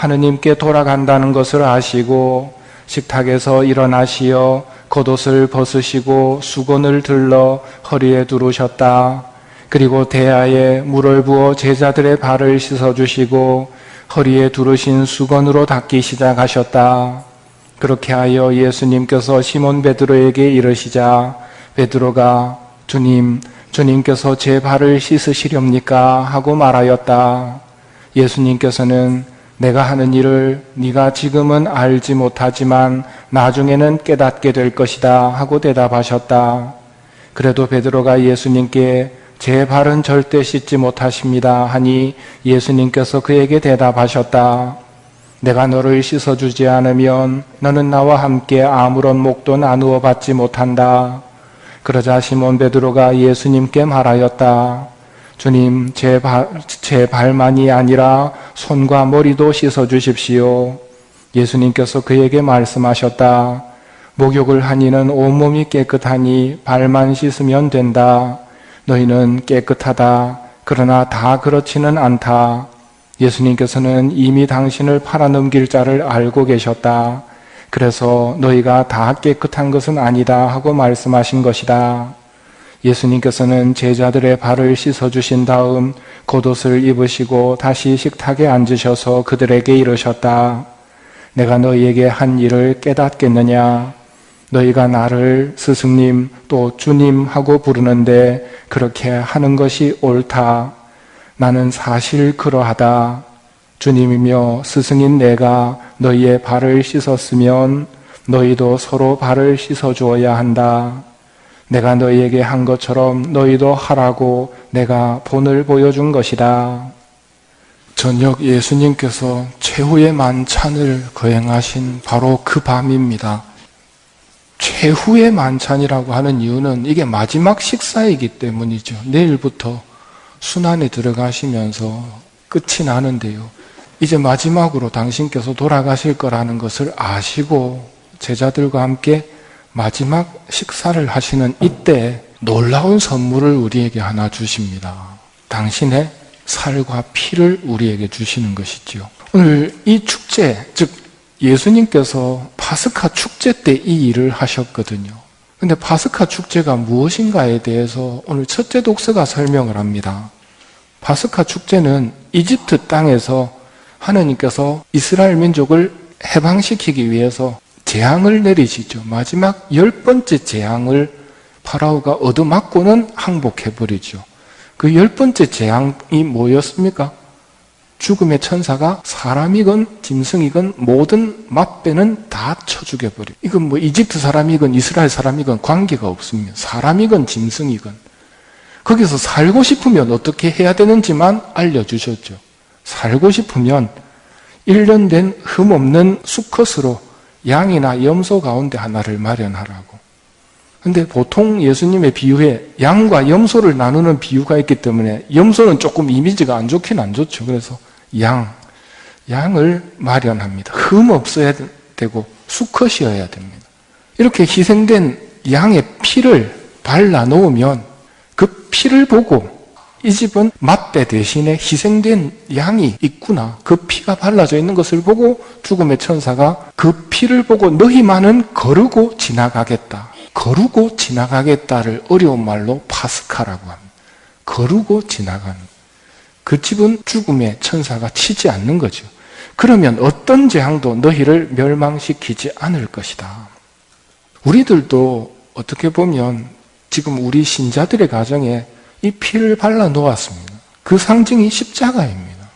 하느님께 돌아간다는 것을 아시고 식탁에서 일어나시어 겉옷을 벗으시고 수건을 들러 허리에 두르셨다. 그리고 대야에 물을 부어 제자들의 발을 씻어주시고 허리에 두르신 수건으로 닦기 시작하셨다. 그렇게 하여 예수님께서 시몬 베드로에게 이르시자 베드로가 주님께서 제 발을 씻으시렵니까? 하고 말하였다. 예수님께서는 내가 하는 일을 네가 지금은 알지 못하지만 나중에는 깨닫게 될 것이다 하고 대답하셨다. 그래도 베드로가 예수님께 제 발은 절대 씻지 못하십니다 하니 예수님께서 그에게 대답하셨다. 내가 너를 씻어주지 않으면 너는 나와 함께 아무런 목도 나누어 받지 못한다. 그러자 시몬 베드로가 예수님께 말하였다. 주님, 제 발만이 아니라 손과 머리도 씻어주십시오. 예수님께서 그에게 말씀하셨다. 목욕을 한 이는 온몸이 깨끗하니 발만 씻으면 된다. 너희는 깨끗하다. 그러나 다 그렇지는 않다. 예수님께서는 이미 당신을 팔아넘길 자를 알고 계셨다. 그래서 너희가 다 깨끗한 것은 아니다 하고 말씀하신 것이다. 예수님께서는 제자들의 발을 씻어주신 다음 겉옷을 입으시고 다시 식탁에 앉으셔서 그들에게 이르셨다. 내가 너희에게 한 일을 깨닫겠느냐? 너희가 나를 스승님 또 주님 하고 부르는데 그렇게 하는 것이 옳다. 나는 사실 그러하다. 주님이며 스승인 내가 너희의 발을 씻었으면 너희도 서로 발을 씻어주어야 한다. 내가 너희에게 한 것처럼 너희도 하라고 내가 본을 보여준 것이다. 저녁 예수님께서 최후의 만찬을 거행하신 바로 그 밤입니다. 최후의 만찬이라고 하는 이유는 이게 마지막 식사이기 때문이죠. 내일부터 순환에 들어가시면서 끝이 나는데요. 이제 마지막으로 당신께서 돌아가실 거라는 것을 아시고 제자들과 함께 마지막 식사를 하시는 이때 놀라운 선물을 우리에게 하나 주십니다. 당신의 살과 피를 우리에게 주시는 것이지요. 오늘 이 축제, 즉 예수님께서 파스카 축제 때 이 일을 하셨거든요. 근데 파스카 축제가 무엇인가에 대해서 오늘 첫째 독서가 설명을 합니다. 파스카 축제는 이집트 땅에서 하느님께서 이스라엘 민족을 해방시키기 위해서 재앙을 내리시죠. 마지막 10번째 재앙을 파라오가 얻어맞고는 항복해버리죠. 그 10번째 재앙이 뭐였습니까? 죽음의 천사가 사람이건 짐승이건 모든 맛배는 다 쳐 죽여버려요. 이건 뭐 이집트 사람이건 이스라엘 사람이건 관계가 없습니다. 사람이건 짐승이건. 거기서 살고 싶으면 어떻게 해야 되는지만 알려주셨죠. 살고 싶으면 1년 된 흠없는 수컷으로 양이나 염소 가운데 하나를 마련하라고. 근데 보통 예수님의 비유에 양과 염소를 나누는 비유가 있기 때문에 염소는 조금 이미지가 안 좋긴 안 좋죠. 그래서 양을 마련합니다. 흠 없어야 되고 수컷이어야 됩니다. 이렇게 희생된 양의 피를 발라 놓으면 그 피를 보고 이 집은 맛배 대신에 희생된 양이 있구나. 그 피가 발라져 있는 것을 보고 죽음의 천사가 그 피를 보고 너희만은 거르고 지나가겠다. 거르고 지나가겠다를 어려운 말로 파스카라고 합니다. 거르고 지나가는. 그 집은 죽음의 천사가 치지 않는 거죠. 그러면 어떤 재앙도 너희를 멸망시키지 않을 것이다. 우리들도 어떻게 보면 지금 우리 신자들의 가정에 이 피를 발라 놓았습니다. 그 상징이 십자가입니다.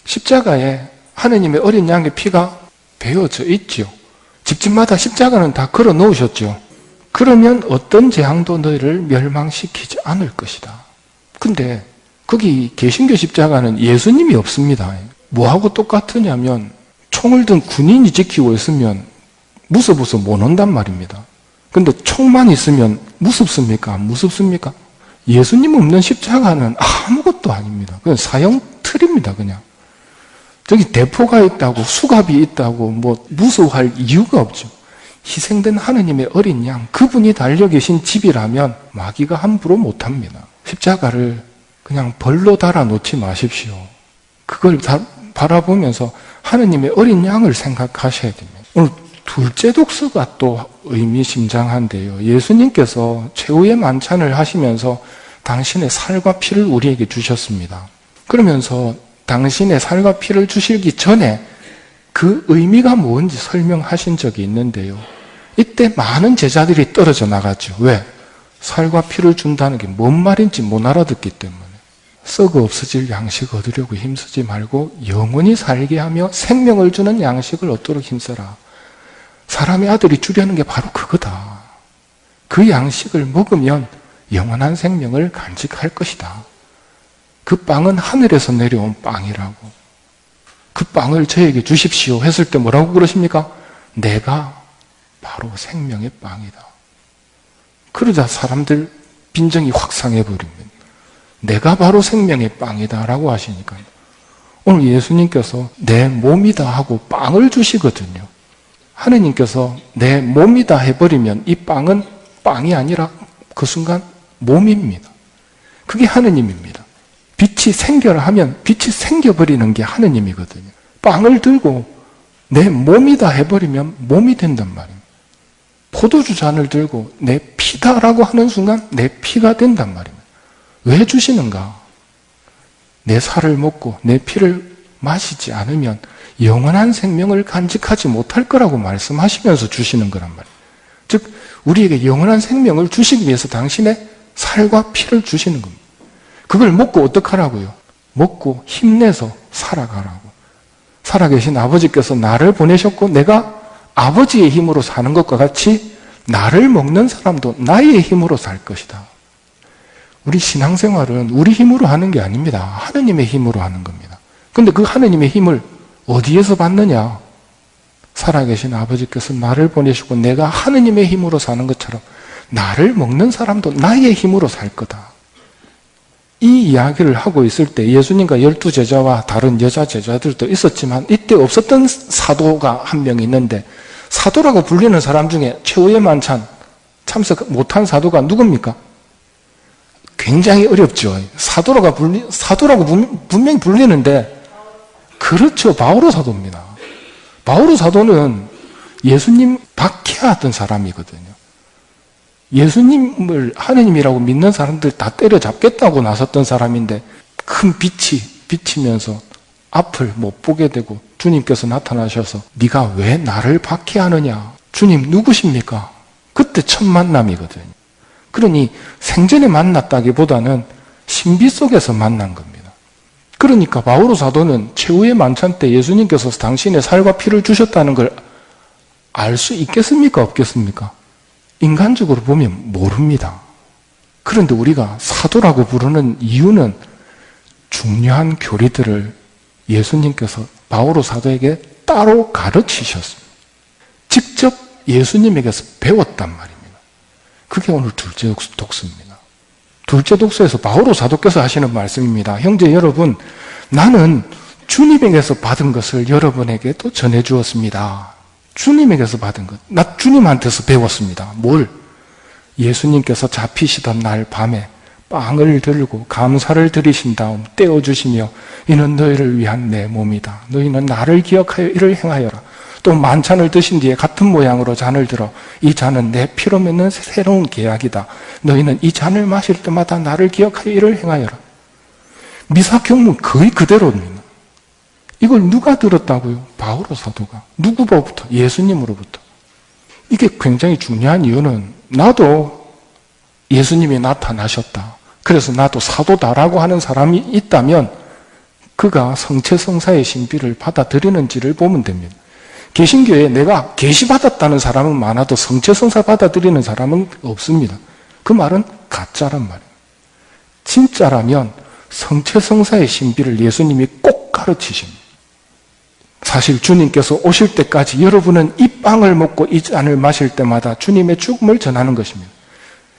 십자가에 하느님의 어린 양의 피가 베어져 있죠. 집집마다 십자가는 다 걸어 놓으셨죠. 그러면 어떤 재앙도 너희를 멸망시키지 않을 것이다. 근데 거기 개신교 십자가는 예수님이 없습니다. 뭐하고 똑같으냐면 총을 든 군인이 지키고 있으면 무서워서 못 온단 말입니다. 근데 총만 있으면 무섭습니까? 안 무섭습니까? 예수님 없는 십자가는 아무것도 아닙니다. 그냥 사형 틀입니다. 그냥 저기 대포가 있다고 수갑이 있다고 뭐 무서워할 이유가 없죠. 희생된 하느님의 어린 양, 그분이 달려 계신 집이라면 마귀가 함부로 못합니다. 십자가를 그냥 벌로 달아 놓지 마십시오. 그걸 바라보면서 하느님의 어린 양을 생각하셔야 됩니다. 오늘 둘째 독서가 또 의미심장한데요. 예수님께서 최후의 만찬을 하시면서 당신의 살과 피를 우리에게 주셨습니다. 그러면서 당신의 살과 피를 주시기 전에 그 의미가 뭔지 설명하신 적이 있는데요. 이때 많은 제자들이 떨어져 나갔죠. 왜? 살과 피를 준다는 게 뭔 말인지 못 알아듣기 때문에. 썩어 없어질 양식 얻으려고 힘쓰지 말고 영원히 살게 하며 생명을 주는 양식을 얻도록 힘써라. 사람의 아들이 주려는 게 바로 그거다. 그 양식을 먹으면 영원한 생명을 간직할 것이다. 그 빵은 하늘에서 내려온 빵이라고. 그 빵을 저에게 주십시오 했을 때 뭐라고 그러십니까? 내가 바로 생명의 빵이다. 그러자 사람들 빈정이 확 상해버립니다. 내가 바로 생명의 빵이다 라고 하시니까 오늘 예수님께서 내 몸이다 하고 빵을 주시거든요. 하느님께서 내 몸이다 해버리면 이 빵은 빵이 아니라 그 순간 몸입니다. 그게 하느님입니다. 빛이 생겨라 하면 빛이 생겨버리는 게 하느님이거든요. 빵을 들고 내 몸이다 해버리면 몸이 된단 말입니다. 포도주 잔을 들고 내 피다라고 하는 순간 내 피가 된단 말입니다. 왜 주시는가? 내 살을 먹고 내 피를 마시지 않으면 영원한 생명을 간직하지 못할 거라고 말씀하시면서 주시는 거란 말이에요. 즉 우리에게 영원한 생명을 주시기 위해서 당신의 살과 피를 주시는 겁니다. 그걸 먹고 어떡하라고요? 먹고 힘내서 살아가라고. 살아계신 아버지께서 나를 보내셨고 내가 아버지의 힘으로 사는 것과 같이 나를 먹는 사람도 나의 힘으로 살 것이다. 우리 신앙생활은 우리 힘으로 하는 게 아닙니다. 하느님의 힘으로 하는 겁니다. 근데 그 하느님의 힘을 어디에서 받느냐? 살아계신 아버지께서 나를 보내시고 내가 하느님의 힘으로 사는 것처럼 나를 먹는 사람도 나의 힘으로 살 거다. 이 이야기를 하고 있을 때 예수님과 12제자와 다른 여자 제자들도 있었지만 이때 없었던 사도가 한 명 있는데 사도라고 불리는 사람 중에 최후의 만찬 참석 못한 사도가 누굽니까? 굉장히 어렵죠. 사도라고 분명히 불리는데 그렇죠. 바오로 사도입니다. 바오로 사도는 예수님 박해하던 사람이거든요. 예수님을 하느님이라고 믿는 사람들 다 때려잡겠다고 나섰던 사람인데 큰 빛이 비치면서 앞을 못 보게 되고 주님께서 나타나셔서 네가 왜 나를 박해하느냐? 주님 누구십니까? 그때 첫 만남이거든요. 그러니 생전에 만났다기보다는 신비 속에서 만난 겁니다. 그러니까 바오로 사도는 최후의 만찬 때 예수님께서 당신의 살과 피를 주셨다는 걸 알 수 있겠습니까? 없겠습니까? 인간적으로 보면 모릅니다. 그런데 우리가 사도라고 부르는 이유는 중요한 교리들을 예수님께서 바오로 사도에게 따로 가르치셨습니다. 직접 예수님에게서 배웠단 말입니다. 그게 오늘 둘째 독서입니다. 둘째 독서에서 바오로 사도께서 하시는 말씀입니다. 형제 여러분, 나는 주님에게서 받은 것을 여러분에게 또 전해주었습니다. 주님에게서 받은 것. 나 주님한테서 배웠습니다. 뭘? 예수님께서 잡히시던 날 밤에 빵을 들고 감사를 드리신 다음 떼어주시며 이는 너희를 위한 내 몸이다. 너희는 나를 기억하여 이를 행하여라. 또 만찬을 드신 뒤에 같은 모양으로 잔을 들어 이 잔은 내 피로 맺는 새로운 계약이다. 너희는 이 잔을 마실 때마다 나를 기억하여 이를 행하여라. 미사경문 거의 그대로입니다. 이걸 누가 들었다고요? 바오로 사도가. 누구로부터? 예수님으로부터. 이게 굉장히 중요한 이유는 나도 예수님이 나타나셨다. 그래서 나도 사도다라고 하는 사람이 있다면 그가 성체성사의 신비를 받아들이는지를 보면 됩니다. 개신교에 내가 계시받았다는 사람은 많아도 성체성사 받아들이는 사람은 없습니다. 그 말은 가짜란 말이에요. 진짜라면 성체성사의 신비를 예수님이 꼭 가르치십니다. 사실 주님께서 오실 때까지 여러분은 이 빵을 먹고 이 잔을 마실 때마다 주님의 죽음을 전하는 것입니다.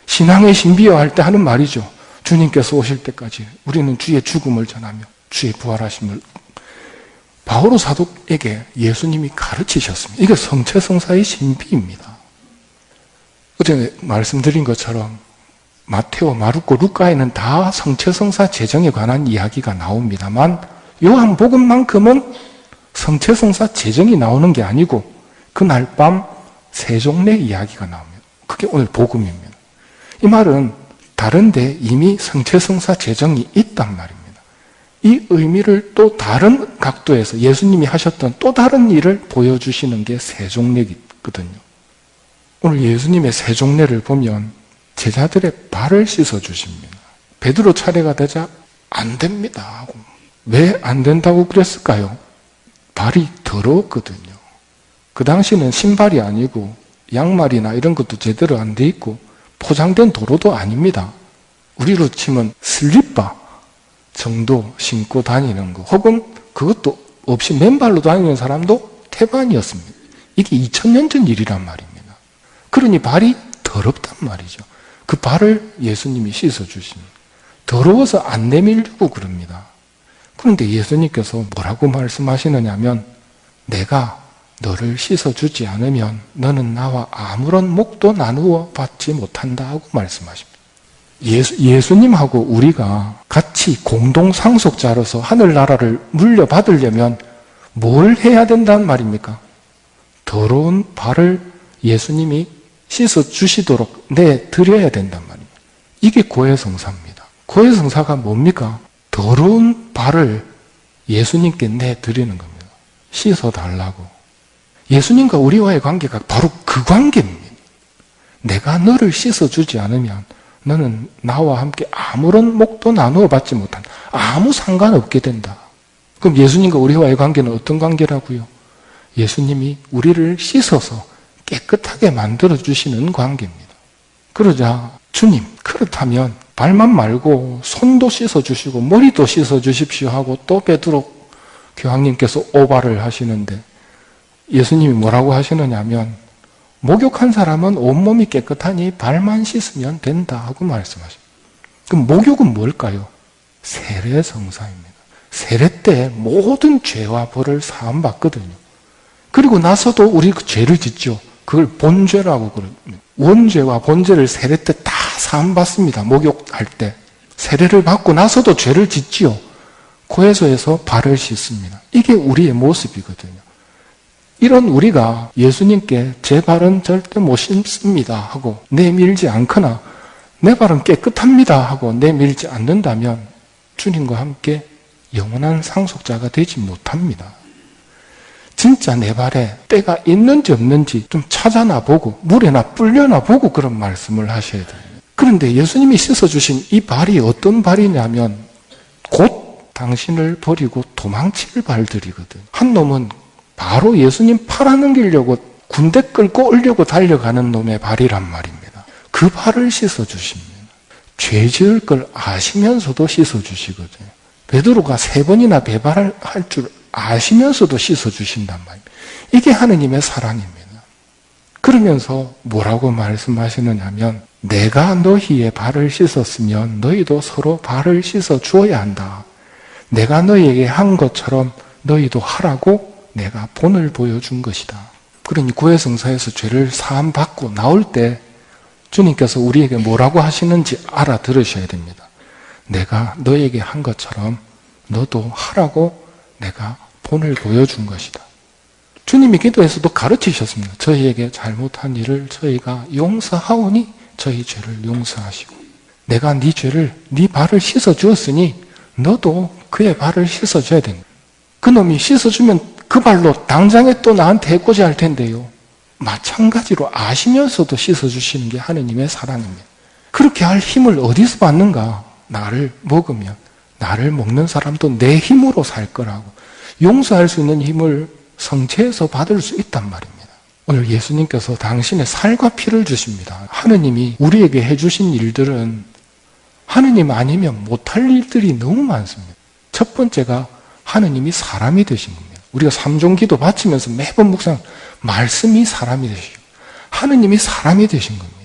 신앙의 신비화 할 때 하는 말이죠. 주님께서 오실 때까지 우리는 주의 죽음을 전하며 주의 부활하심을. 바오로 사도에게 예수님이 가르치셨습니다. 이게 성체성사의 신비입니다. 어제 말씀드린 것처럼 마테오, 마르코, 루카에는 다 성체성사 제정에 관한 이야기가 나옵니다만 요한복음만큼은 성체성사 제정이 나오는 게 아니고 그날 밤 세종내 이야기가 나옵니다. 그게 오늘 복음입니다. 이 말은 다른데 이미 성체성사 제정이 있단 말입니다. 이 의미를 또 다른 각도에서 예수님이 하셨던 또 다른 일을 보여주시는 게 세종례거든요. 오늘 예수님의 세종례를 보면 제자들의 발을 씻어주십니다. 베드로 차례가 되자 안 됩니다 하고. 왜 안 된다고 그랬을까요? 발이 더러웠거든요. 그 당시는 신발이 아니고 양말이나 이런 것도 제대로 안 돼 있고 포장된 도로도 아닙니다. 우리로 치면 슬리퍼 정도 신고 다니는 거, 혹은 그것도 없이 맨발로 다니는 사람도 태반이었습니다. 이게 2000년 전 일이란 말입니다. 그러니 발이 더럽단 말이죠. 그 발을 예수님이 씻어주십니다. 더러워서 안 내밀려고 그럽니다. 그런데 예수님께서 뭐라고 말씀하시느냐면 내가 너를 씻어주지 않으면 너는 나와 아무런 목도 나누어 받지 못한다 하고 말씀하십니다. 예수님하고 우리가 같이 공동상속자로서 하늘나라를 물려받으려면 뭘 해야 된다는 말입니까? 더러운 발을 예수님이 씻어주시도록 내드려야 된단 말입니다. 이게 고해성사입니다. 고해성사가 뭡니까? 더러운 발을 예수님께 내드리는 겁니다. 씻어달라고. 예수님과 우리와의 관계가 바로 그 관계입니다. 내가 너를 씻어주지 않으면 너는 나와 함께 아무런 목도 나누어 받지 못한다. 아무 상관없게 된다. 그럼 예수님과 우리와의 관계는 어떤 관계라고요? 예수님이 우리를 씻어서 깨끗하게 만들어주시는 관계입니다. 그러자 주님, 그렇다면 발만 말고 손도 씻어주시고 머리도 씻어주십시오 하고 또 베드로 교황님께서 오발을 하시는데 예수님이 뭐라고 하시느냐면 목욕한 사람은 온몸이 깨끗하니 발만 씻으면 된다 하고 말씀하십니다. 그럼 목욕은 뭘까요? 세례성사입니다. 세례 때 모든 죄와 벌을 사함받거든요. 그리고 나서도 우리 그 죄를 짓죠. 그걸 본죄라고 그럽니다. 원죄와 본죄를 세례 때 다 사함받습니다. 목욕할 때. 세례를 받고 나서도 죄를 짓지요. 고해소에서 발을 씻습니다. 이게 우리의 모습이거든요. 이런 우리가 예수님께 제 발은 절대 못 씻습니다 하고 내밀지 않거나 내 발은 깨끗합니다 하고 내밀지 않는다면 주님과 함께 영원한 상속자가 되지 못합니다. 진짜 내 발에 때가 있는지 없는지 좀 찾아나 보고 물에나 불려나 보고 그런 말씀을 하셔야 돼요. 그런데 예수님이 씻어주신 이 발이 어떤 발이냐면 곧 당신을 버리고 도망칠 발들이거든요. 한 놈은 바로 예수님 팔아넘기려고 군대 끌고 오려고 달려가는 놈의 발이란 말입니다. 그 발을 씻어주십니다. 죄 지을 걸 아시면서도 씻어주시거든요. 베드로가 3번이나 배발할 줄 아시면서도 씻어주신단 말입니다. 이게 하느님의 사랑입니다. 그러면서 뭐라고 말씀하시느냐면 내가 너희의 발을 씻었으면 너희도 서로 발을 씻어 주어야 한다. 내가 너희에게 한 것처럼 너희도 하라고 내가 본을 보여준 것이다. 그러니 고해성사에서 죄를 사함받고 나올 때 주님께서 우리에게 뭐라고 하시는지 알아들으셔야 됩니다. 내가 너에게 한 것처럼 너도 하라고 내가 본을 보여준 것이다. 주님이 기도에서도 가르치셨습니다. 저희에게 잘못한 일을 저희가 용서하오니 저희 죄를 용서하시고 내가 네 죄를 네 발을 씻어주었으니 너도 그의 발을 씻어줘야 된다. 그놈이 씻어주면 그 발로 당장에 또 나한테 해코지 할 텐데요. 마찬가지로 아시면서도 씻어주시는 게 하느님의 사랑입니다. 그렇게 할 힘을 어디서 받는가? 나를 먹으면 나를 먹는 사람도 내 힘으로 살 거라고. 용서할 수 있는 힘을 성체에서 받을 수 있단 말입니다. 오늘 예수님께서 당신의 살과 피를 주십니다. 하느님이 우리에게 해주신 일들은 하느님 아니면 못할 일들이 너무 많습니다. 첫 번째가 하느님이 사람이 되신 겁니다. 우리가 삼종기도 바치면서 매번 묵상, 말씀이 사람이 되시고 하느님이 사람이 되신 겁니다.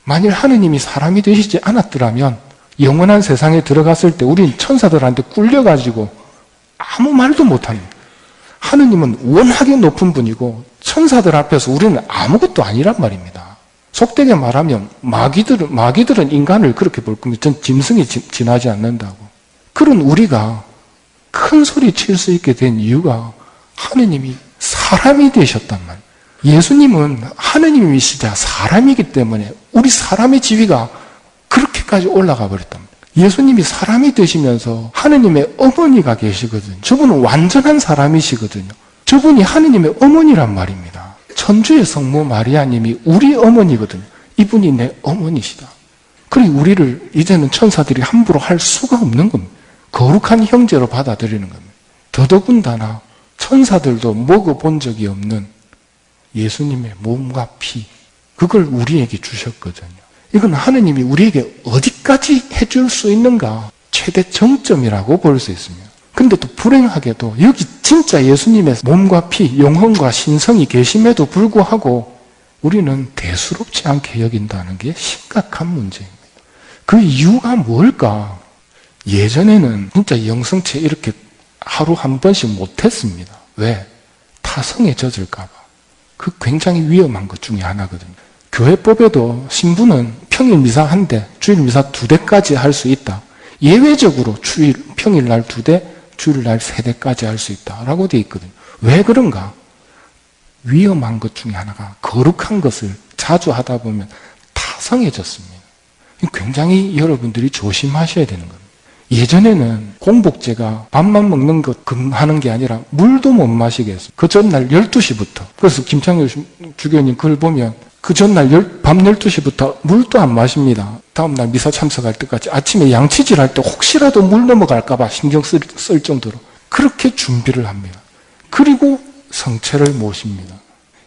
만일 하느님이 사람이 되시지 않았더라면 영원한 세상에 들어갔을 때 우린 천사들한테 꿀려가지고 아무 말도 못합니다. 하느님은 워낙에 높은 분이고 천사들 앞에서 우리는 아무것도 아니란 말입니다. 속되게 말하면 마귀들은 인간을 그렇게 볼 겁니다. 전 짐승이 지나지 않는다고. 그런 우리가 큰 소리 칠 수 있게 된 이유가 하느님이 사람이 되셨단 말이에요. 예수님은 하느님이시자 사람이기 때문에 우리 사람의 지위가 그렇게까지 올라가 버렸단 말이에요. 예수님이 사람이 되시면서 하느님의 어머니가 계시거든요. 저분은 완전한 사람이시거든요. 저분이 하느님의 어머니란 말입니다. 천주의 성모 마리아님이 우리 어머니거든요. 이분이 내 어머니시다. 그리고 우리를 이제는 천사들이 함부로 할 수가 없는 겁니다. 거룩한 형제로 받아들이는 겁니다. 더더군다나 천사들도 먹어본 적이 없는 예수님의 몸과 피, 그걸 우리에게 주셨거든요. 이건 하느님이 우리에게 어디까지 해줄 수 있는가 최대 정점이라고 볼 수 있습니다. 근데 또 불행하게도 여기 진짜 예수님의 몸과 피, 영혼과 신성이 계심에도 불구하고 우리는 대수롭지 않게 여긴다는 게 심각한 문제입니다. 그 이유가 뭘까? 예전에는 진짜 영성체 이렇게 하루 한 번씩 못했습니다. 왜? 타성에 젖을까 봐. 그 굉장히 위험한 것 중에 하나거든요. 교회법에도 신부는 평일 미사 1대, 주일 미사 2대까지 할 수 있다. 예외적으로 평일날 2대, 주일날 3대까지 할 수 있다라고 되어 있거든요. 왜 그런가? 위험한 것 중에 하나가 거룩한 것을 자주 하다 보면 타성해졌습니다. 굉장히 여러분들이 조심하셔야 되는 겁니다. 예전에는 공복제가 밥만 먹는 것 금하는 게 아니라 물도 못 마시게 했어요. 그 전날 12시부터. 그래서 김창규 주교님 글 보면 그 전날 밤 12시부터 물도 안 마십니다. 다음날 미사 참석할 때까지 아침에 양치질 할 때 혹시라도 물 넘어갈까 봐 신경 쓸 정도로 그렇게 준비를 합니다. 그리고 성체를 모십니다.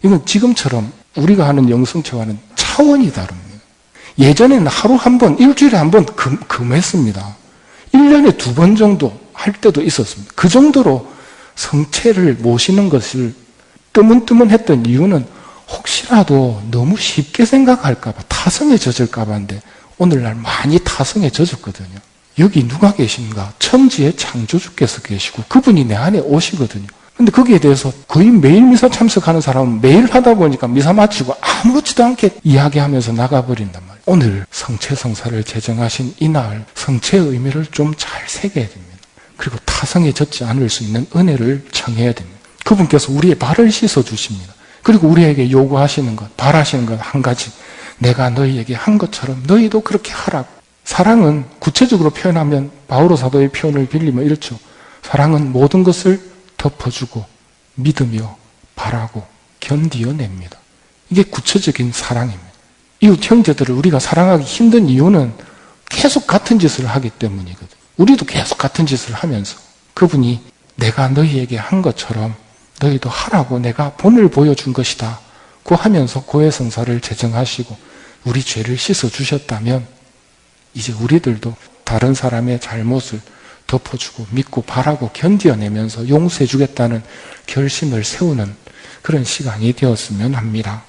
이건 지금처럼 우리가 하는 영성체와는 차원이 다릅니다. 예전에는 하루 한 번, 일주일에 한 번 금했습니다. 1년에 2번 정도 할 때도 있었습니다. 그 정도로 성체를 모시는 것을 뜨문뜨문했던 이유는 혹시라도 너무 쉽게 생각할까봐, 타성에 젖을까봐 인데 오늘날 많이 타성에 젖었거든요. 여기 누가 계신가? 천지의 창조주께서 계시고 그분이 내 안에 오시거든요. 근데 거기에 대해서 거의 매일 미사 참석하는 사람은 매일 하다 보니까 미사 마치고 아무렇지도 않게 이야기하면서 나가버린단 말이에요. 오늘 성체성사를 제정하신 이날 성체의 의미를 좀 잘 새겨야 됩니다. 그리고 타성에 젖지 않을 수 있는 은혜를 청해야 됩니다. 그분께서 우리의 발을 씻어주십니다. 그리고 우리에게 요구하시는 것, 바라시는 것 한 가지, 내가 너희에게 한 것처럼 너희도 그렇게 하라고. 사랑은 구체적으로 표현하면 바오로 사도의 표현을 빌리면 이렇죠. 사랑은 모든 것을 덮어주고 믿으며 바라고 견디어냅니다. 이게 구체적인 사랑입니다. 이웃 형제들을 우리가 사랑하기 힘든 이유는 계속 같은 짓을 하기 때문이거든요. 우리도 계속 같은 짓을 하면서 그분이 내가 너희에게 한 것처럼 너희도 하라고 내가 본을 보여준 것이다 고 하면서 고해성사를 제정하시고 우리 죄를 씻어주셨다면 이제 우리들도 다른 사람의 잘못을 덮어주고 믿고 바라고 견뎌내면서 용서해주겠다는 결심을 세우는 그런 시간이 되었으면 합니다.